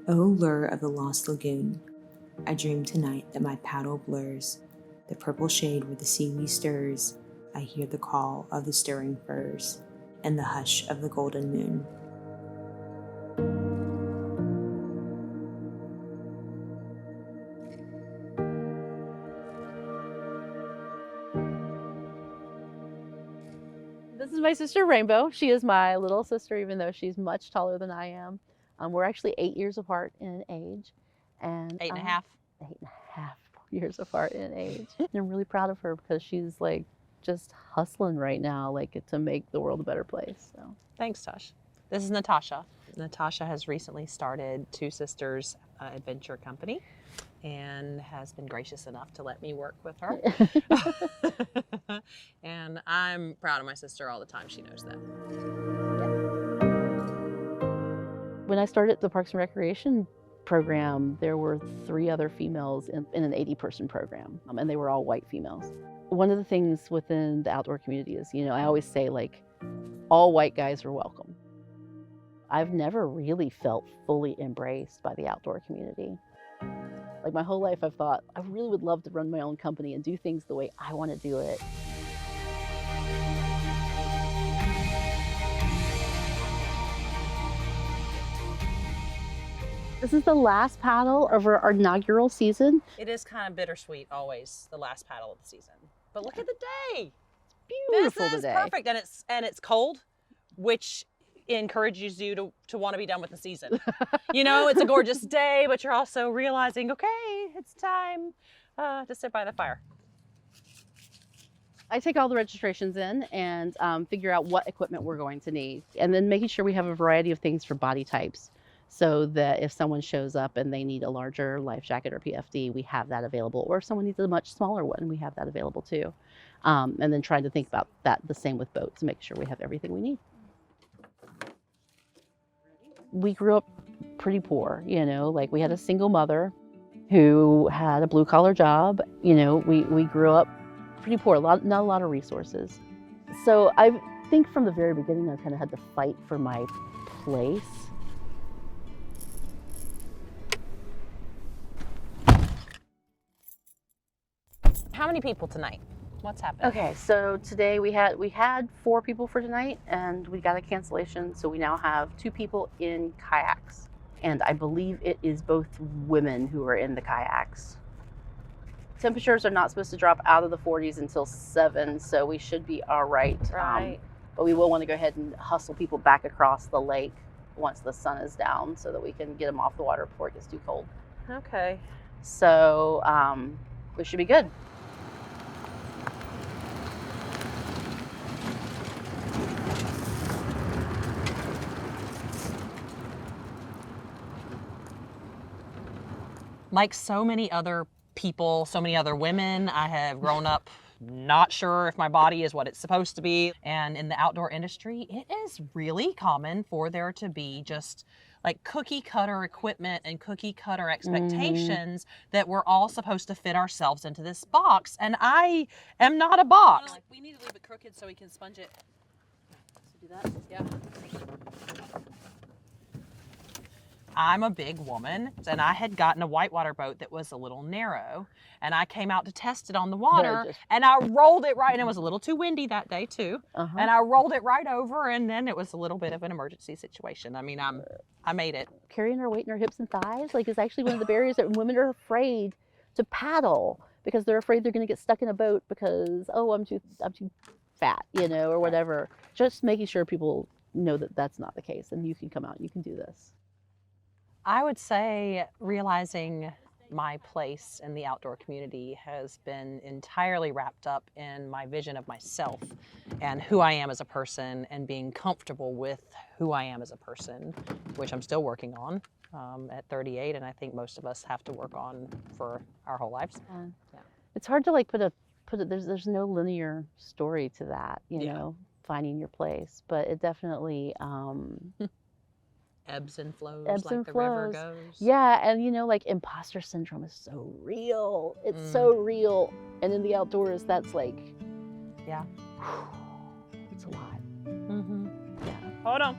O lure of the lost lagoon, I dream tonight that my paddle blurs the purple shade where the seaweed stirs. I hear the call of the stirring firs and the hush of the golden moon. This is my sister Rainbow. She is my little sister, even though she's much taller than I am. We're actually 8 years apart in age. And 8.5. 8.5 years apart in age. I'm really proud of her because she's like just hustling right now, like to make the world a better place. So Thanks, Tosh. This is Natasha. Natasha has recently started Two Sisters Adventure Company and has been gracious enough to let me work with her. And I'm proud of my sister all the time. She knows that. when I started the Parks and Recreation program, there were 3 other females in an 80-person program, and they were all white females. One of the things within the outdoor community is, I always say, like, all white guys are welcome. I've never really felt fully embraced by the outdoor community. Like, my whole life I've thought, I really would love to run my own company and do things the way I want to do it. This is the last paddle of our inaugural season. It is kind of bittersweet always, the last paddle of the season. But look at the day. Beautiful This is today. perfect, and it's cold, which encourages you to want to be done with the season. It's a gorgeous day, but you're also realizing, okay, it's time to sit by the fire. I take all the registrations in and figure out what equipment we're going to need, and then making sure we have a variety of things for body types, so that if someone shows up and they need a larger life jacket or PFD, we have that available. Or if someone needs a much smaller one, we have that available too. And then trying to think about that the same with boats, to make sure we have everything we need. We grew up pretty poor, like we had a single mother who had a blue collar job. We grew up pretty poor, not a lot of resources. So I think from the very beginning, I kind of had to fight for my place. How many people tonight? What's happening? Okay, so today we had 4 people for tonight, and we got a cancellation, so we now have 2 people in kayaks, and I believe it is both women who are in the kayaks. Temperatures are not supposed to drop out of the 40s until 7, so we should be all right. Right. But we will want to go ahead and hustle people back across the lake once the sun is down, so that we can get them off the water before it gets too cold. Okay. So we should be good. Like so many other people, so many other women, I have grown up not sure if my body is what it's supposed to be. And in the outdoor industry, it is really common for there to be just like cookie cutter equipment and cookie cutter expectations that we're all supposed to fit ourselves into this box. And I am not a box. Like, we need to leave it crooked so we can sponge it. So do that? Yeah. I'm a big woman, and I had gotten a whitewater boat that was a little narrow, and I came out to test it on the water, and I rolled it right, and it was a little too windy that day too, and I rolled it right over, and then it was a little bit of an emergency situation. I mean, I made it. Carrying our weight in our hips and thighs, is actually one of the barriers that women are afraid to paddle, because they're afraid they're going to get stuck in a boat because, oh, I'm too fat, or whatever. Just making sure people know that that's not the case, and you can come out and you can do this. I would say realizing my place in the outdoor community has been entirely wrapped up in my vision of myself and who I am as a person, and being comfortable with who I am as a person, which I'm still working on at 38, and I think most of us have to work on for our whole lives. Yeah. It's hard to put it. There's no linear story to that, finding your place, but it definitely. Ebbs and flows, Ebbs like and the flows. river goes. Yeah, and imposter syndrome is so real. It's so real. And in the outdoors, that's yeah, it's a lot. Yeah. Hold on.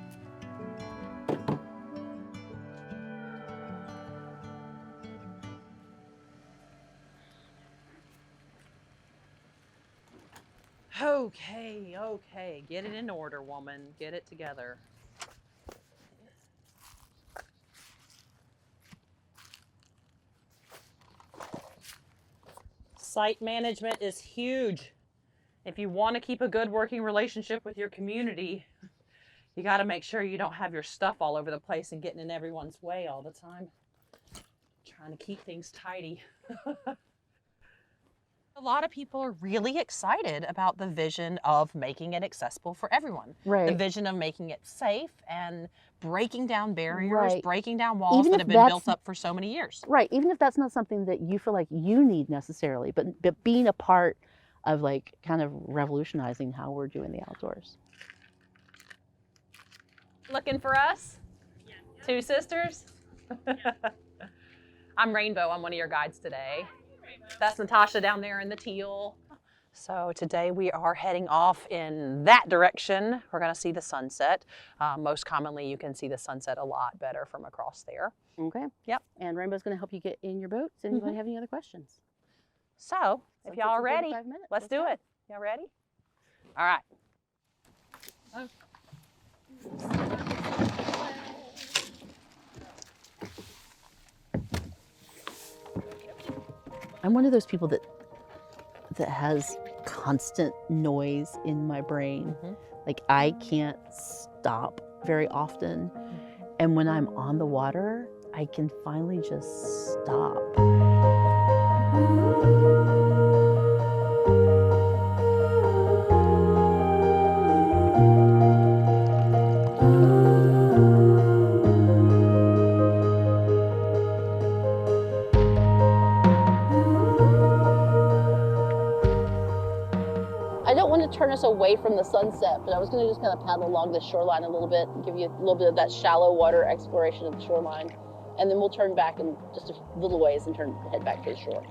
Okay, okay. Get it in order, woman. Get it together. Site management is huge. If you want to keep a good working relationship with your community, you got to make sure you don't have your stuff all over the place and getting in everyone's way all the time. Trying to keep things tidy. A lot of people are really excited about the vision of making it accessible for everyone. Right. The vision of making it safe and breaking down barriers, Right. breaking down walls Even that if have been that's- built up for so many years. Right, even if that's not something that you feel like you need necessarily, but being a part of like kind of revolutionizing how we're doing the outdoors. Looking for us? Yeah. Two sisters? Yeah. I'm Rainbow. I'm one of your guides today. That's Natasha down there in the teal. So today we are heading off in that direction. We're going to see the sunset. Most commonly, you can see the sunset a lot better from across there. Okay. Yep. And Rainbow's going to help you get in your boat. Does anybody have any other questions? So if y'all are ready, let's do go. it. Y'all ready? All right. I'm one of those people that has constant noise in my brain. Like I can't stop very often. And when I'm on the water, I can finally just stop. I don't want to turn us away from the sunset, but I was going to just kind of paddle along the shoreline a little bit and give you a little bit of that shallow water exploration of the shoreline. And then we'll turn back in just a little ways and head back to the shore.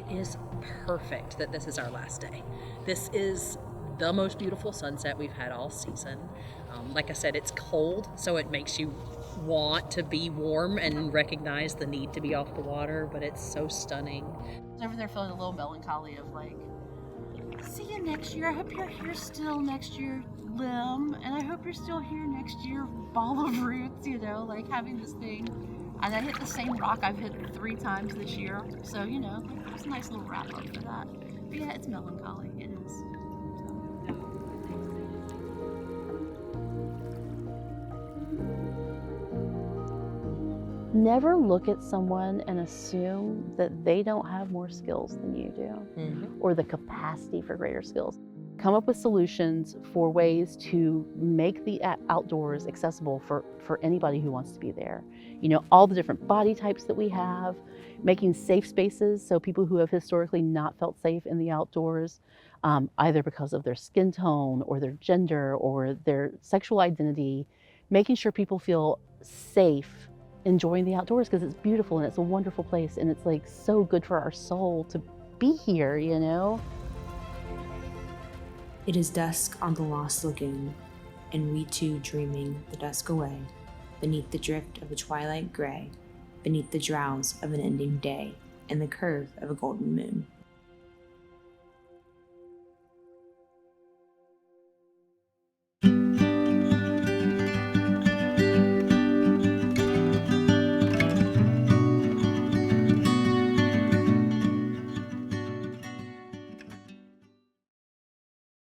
It is perfect that this is our last day. This is the most beautiful sunset we've had all season. Like I said, it's cold, so it makes you want to be warm and recognize the need to be off the water, but it's so stunning. I was over there feeling a little melancholy of like, see you next year. I hope you're here still next year, limb. And I hope you're still here next year, ball of roots, you know, like having this thing. And I hit the same rock I've hit 3 times this year. So, you know, it's a nice little wrap up for that. But yeah, it's melancholy. It is. Never look at someone and assume that they don't have more skills than you do, or the capacity for greater skills. Come up with solutions for ways to make the outdoors accessible for anybody who wants to be there. You know, all the different body types that we have, making safe spaces so people who have historically not felt safe in the outdoors, either because of their skin tone or their gender or their sexual identity, making sure people feel safe enjoying the outdoors because it's beautiful and it's a wonderful place and it's like so good for our soul to be here, you know? It is dusk on the lost lagoon, and we two dreaming the dusk away, beneath the drift of a twilight gray, beneath the drowse of an ending day, and the curve of a golden moon.